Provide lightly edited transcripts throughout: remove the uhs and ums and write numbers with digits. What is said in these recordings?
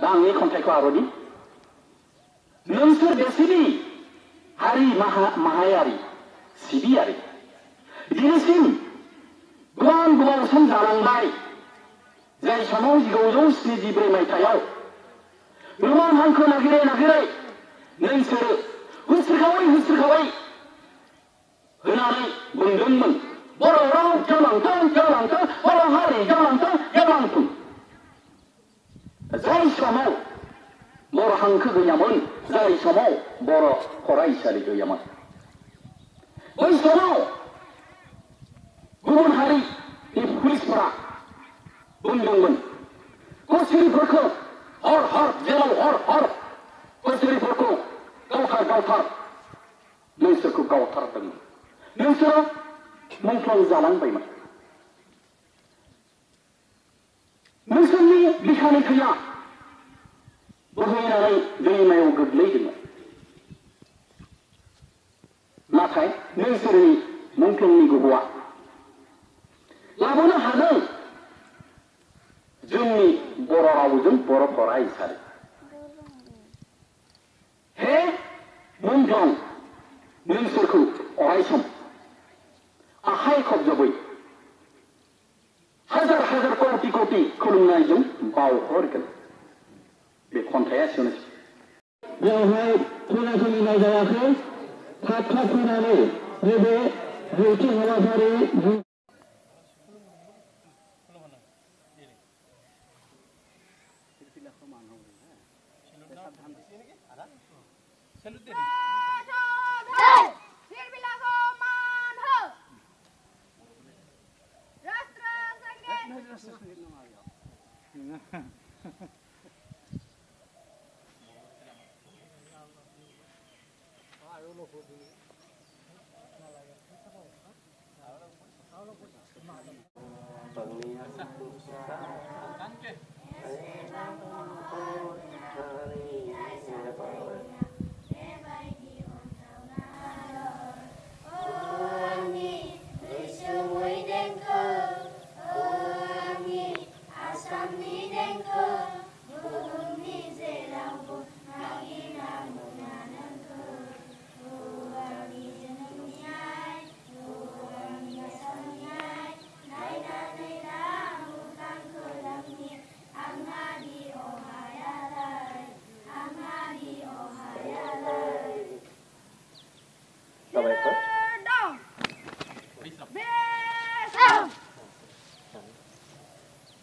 दा आंनि खन्थाइखौ आर'नि नोंसोर बेसेदि हारि माहायारि सिबियारि दिनैसिम गोबां गोबां सान जालांबाय जाय समाव 1974 मायथाइयाव रमान हांखो नागिरै नागिरै नोंसोरो हुस्रिखावै होनानै बुंदोंमोन बर' राव जालांथों बर' हारि जालांथों जाय समाव बर' हांखो गैयामोन जाय समाव बर' फरायसालि गैयामोन बै समाव गुबुन हारिनि पुलिसफोरा बुंदोंमोन कचेरिफोरखौ हर जेराव हर कचेरिफोरखौ गावथार नोंसोरखौ गावथारदोंमोन नोंसोरो मुंख्लं जालांबायमोन नोंसोरनि बिखानि थैया बोहैनानै दैमायाव गोग्लैदोंमोन नाथाय नोंसोरनि मुंख्लंनि गोहोआ लाबोनो हादों जोंनि बर' रावजों बर' फरायसालि हे मुंख्लं नोंसोरखौ अरायसम आखाइ खबजबै हाजार कौटि खुलुमनायजों बावहरगोन बे खन्थाइया एसेनोसै बेवहाय खोनासंनाय जायाखै थाब फैनानै नैबे ब्रैथि हाबाफारि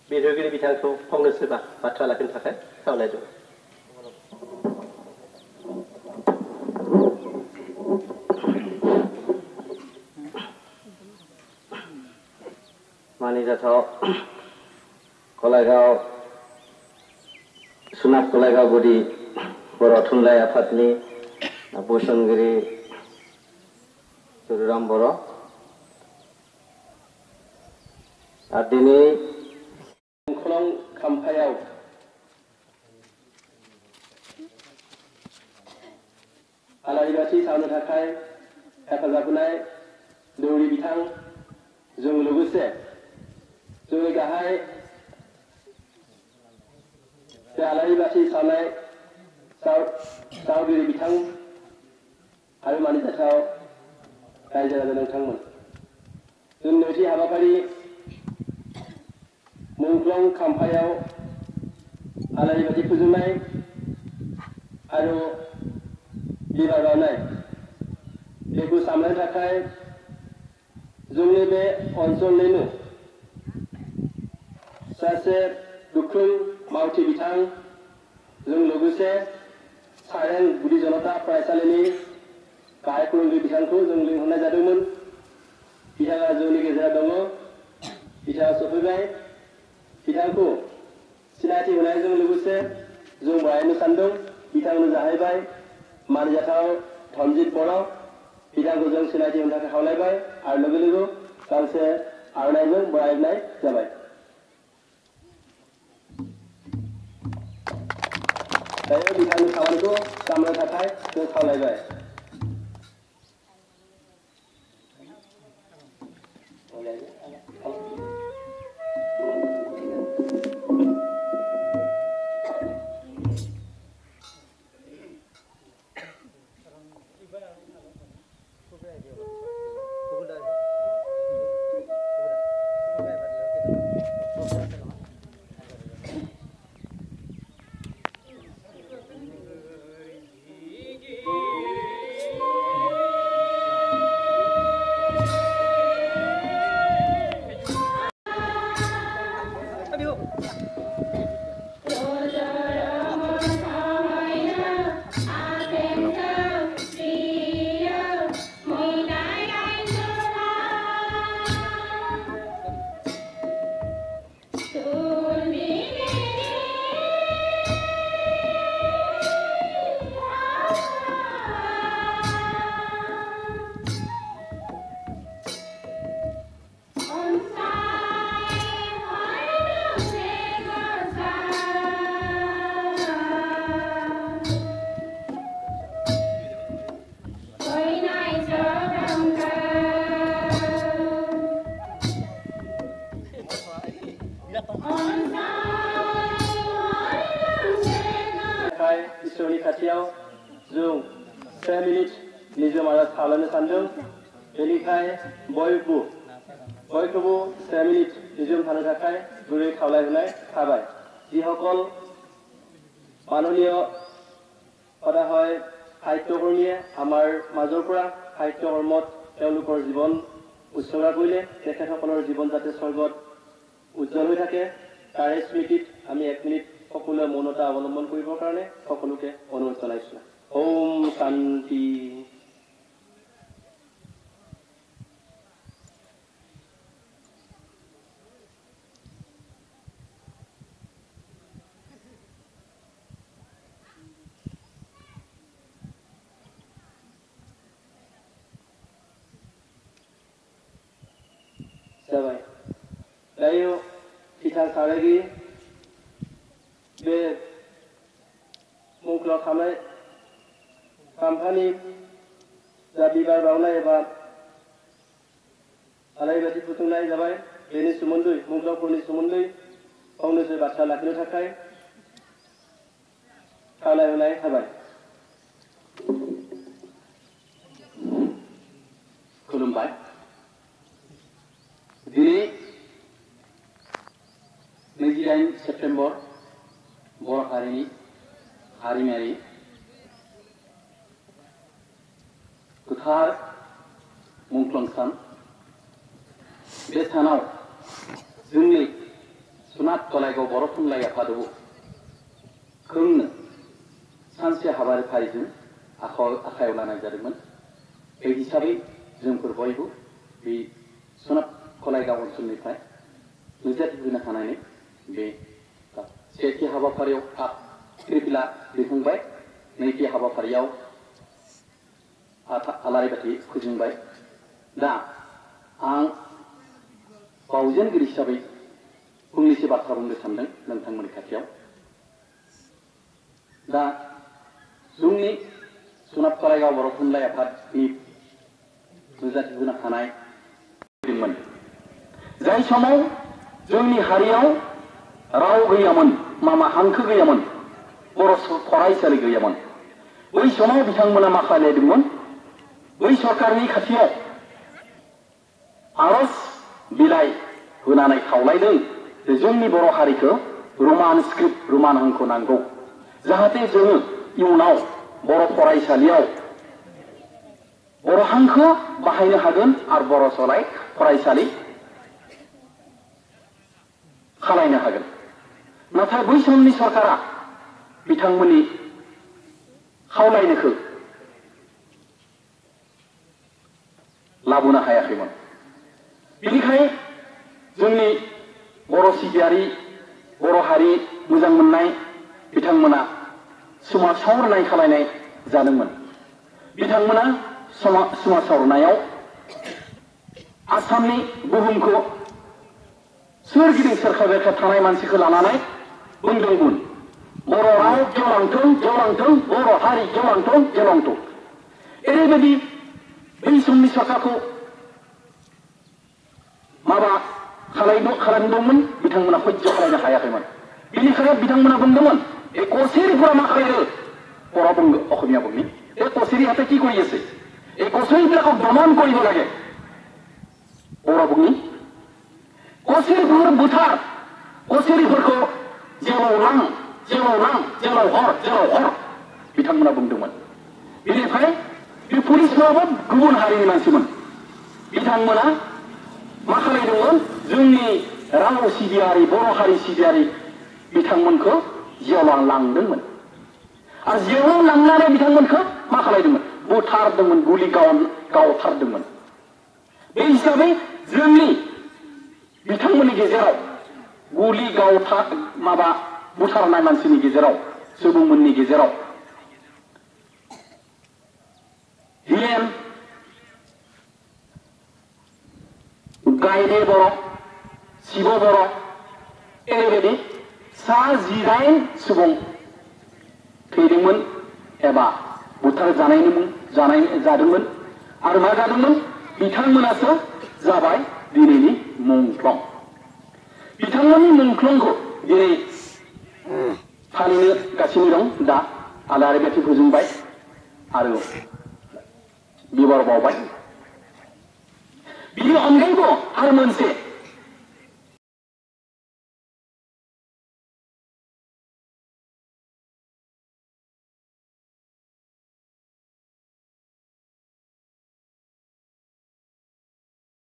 बिरोगिरि बिथांखौ फंनैसो बाथ्रा लाखिनो थाखाय खावलायदों मानिजाथाव गलायगाव सोनाब गलायगाव गुदि बर' थुनलाइ आफादनि बोसोनगिरि सुरुराम बर' आरो दिनै मुंख्लं खाम्फायाव आलारि बाथि सावनो थाखाय हेफाजाब होनाय दौरि बिथां जों लोगोसे जोंनि गाहाय आलारि बाथि सावनाय सावगिरि बिथां आरो मानिजाथाव रायजो राजा नोंथांमोन जों नैथि हाबाफारि मुंख्लं खाम्फायाव आलारि बाथि फोजोंनाय आरो बिबार बावनाय बेखौ सामलायनो थाखाय जोंनि बे ओनसोलनिनो सासे गोख्रों मावथि बिथां जों लोगोसे सारें गुदि जनता फरायसालिनि गाहाय फोरोंगिरि बिथांखौ जों लिंहरनाय जादोंमोन बिथाङा जोंनि गेजेराव दङ बिथाङा सफैबाय बिथांखौ सिनायथि होनायजों लोगोसे जों बरायनो सानदों बिथांनो जाहैबाय मानिजाथाव धनजित बर' बिथांखौ जों सिनायथि होनो थाखाय खावलायबाय आरो लोगो लोगो गांसे आर'नाइजों बरायनाय जाबाय दायो बिथांनि खामानिखौ सामलायनो थाखाय जों खावलायबाय इसोरनि खाथियाव जों 3 मिनिट निजोम आरो खालामनो सानदों बेनिखायनो बयखौबो 3 मिनिट निजोम थानो थाखाय गुरै खावलायहोनाय थाबाय जिসকल माननीय সদায় সাহিত্যকৰ্মীয়ে আমাৰ মাজৰ পৰা সাহিত্য কৰ্মত তেওঁলোকৰ জীৱন উৎসৰ্গা কৰিলে তেখেতসকলৰ জীৱন যাতে স্বৰ্গত উজ্জ্বল হৈ থাকে তাৰে স্মৃতিত আমি 1 মিনিট সকলোৱে মৌনতা অৱলম্বন কৰিবৰ কাৰণে সকলোকে অনুৰোধ জনাইছো ওম শান্তি जाबाय दायो पिता सारेगी बे मुंख्ल खालामनाय खाम्फानि जा बिबार बावनाय एबा आलारि बाथि फोजोंनाय जाबाय बेनि सोमोन्दै मुंख्लफोरनि सोमोन्दै फंनैसो बाथ्रा लाखिनो थाखाय खावलायहोनाय थाबाय खुलुमबाय दिनै 28 सेप्टेम्बर बर' हारिनि हारिमायारि गोथार मुंख्लं सान बे सानाव जोंनि सोनाब गलायगाव बर' थुनलाइ आफादाबो खोंनो सानसे हाबाफारिजों आखायाव लानाय जादोंमोन बे हिसाबै जोंफोर बयबो बे सोनाब गलायगाव ओनसोलनिफ्राय नुजाथिहोनो हानानै बे सेथि हाबाफारियाव फिरफिला दैखांबाय नैथि हाबाफारियाव आलारि बाथि फोजोंबाय दा आं बावजेनगिरि हिसाबै फंनैसो बाथ्रा बुंनो सानदों नोंथांमोननि खाथियाव दा जोंनि सोनाब गलायगाव बर' थुनलाइ आफादनि नुजाथिहोनो हानाय जाय समाव जोंनि हारियाव राव गैयामोन हांखो गैयामोन बर' फरायसालि गैयामोन बै समाव बिथांमोना मा खालामदोंमोन बै सरकारनि खाथियाव आरज बिलाइ होनानै खावलायदों जे जोंनि बर' हारिखौ रमान स्क्रिप्ट रमान हांखो नांगौ जाहाथे जोङो इयुनाव बर' फरायसालियाव बर' हांखो बाहायनो हागोन आरो बर' फरायसालि खालायनो हागोन नाथाय बै समनि सरकारा बिथांमोननि खावलायनायखौ लाबोनो हायाखैमोन बेनिखायनो जोंनि बर' सिबियारि बर' हारि मोजां मोननाय बिथांमोना समाजावरनाय खालायनाय जादोंमोन बिथांमोना समाजावरनायाव आसामनि बुहुमखौ सोरगिदिं सोरखार थानाय मानसिखौ लानानै बुंदोंमोन बर' राव गेवलांथों गेवलांथों बर' हारि गेवलांथों गेवलांथों ओरैबायदि बै समनि सरकारखौ माबा खालामदोंमोन बिथांमोना सह्य खालामनो हायाखैमोन बेनिखायनो बिथांमोना बुंदोंमोन এই কচেৰিফোৰা মা খাইলে পঢ়া বংগ অসমীয়া বংগী এই কচেৰিহঁতে কি কৰি আছে এই কচেৰিবিলাকক দমন কৰিব লাগে बर' बुंनि कचेरिफोर बुथार कचेरिफोरखौ जेलाव हर बिथांमोना बुंदोंमोन बेनिफ्राय बे पुलिसफोराबो गुबुन हारिनि मानसिमोन बिथांमोना मा खालामदोंमोन जोंनि राव सिबियारि बर' हारि सिबियारि बिथांमोनखौ जियाव लांदोंमोन आरो जियाव लांनानै बिथांमोनखौ मा खालामदोंमोन बुथारदोंमोन गुलि गावथारदोंमोन बे हिसाबै जोंनि बिथांमोननि गेजेराव गुलि बुथारनाय मानसिनि गेजेराव सुबुंमोननि गेजेराव हिलेन गायदे बर' शिब बर' ओरैबायदि सा 19 सुबुं थैदोंमोन एबा बुथार जादोंमोन आरो मा जादोंमोन बिथांमोनासो जाबाय दिनैनि मुंख्लं बिथांमोननि मुंख्लंखौ दिनै फालिगासिनो दं दा आलारि बाथि फोजोंबाय आरो बिबार बावबाय बिनि अनगायैबो आरो मोनसे